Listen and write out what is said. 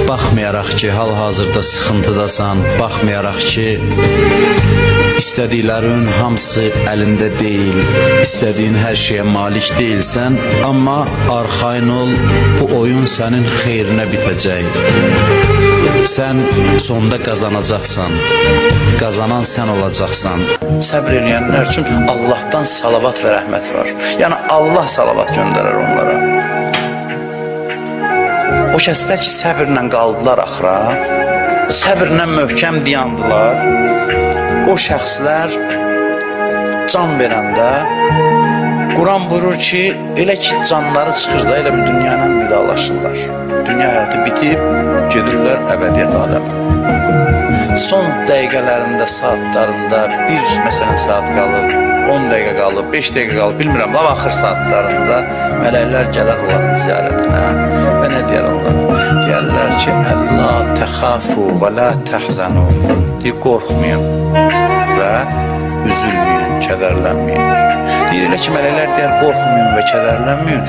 Baxmayaraq ki, hal-hazırda sıxıntıdasan, baxmayaraq ki, istədiklərin hamısı əlində deyil, istədiyin hər şeyə malik deyilsən, amma arxayın ol, bu oyun sənin xeyrinə bitəcək. Sən sonda qazanacaqsan, qazanan sən olacaqsan. Səbr eləyənlər üçün Allahdan salavat və rəhmət var. Yəni Allah salavat göndərər onlara. O kəslər ki, səbirlə qaldılar axıra, səbirlə möhkəm dayandılar, o şəxslər can verəndə Quran buyurur ki, elə ki canları çıxır da, elə bir dünya ilə vidalaşırlar. Dünya həyatı bitib, gedirlər əbədiyyət aləmə. Son dəqiqələrində, saatlarında, bir məsələn saat qalıb, 10 dəqiqə qalıb, 5 dəqiqə qalıb, bilmirəm, lav axır saatlarında mələklər gələr onların ziyarətinə və nə deyər onlara? Deyərlər ki, Əllə təxafu və lə təhzənu, deyib qorxmayın və üzülməyin, kədərlənməyin. Deyir elə ki, mələklər deyər qorxmayın və kədərlənməyin.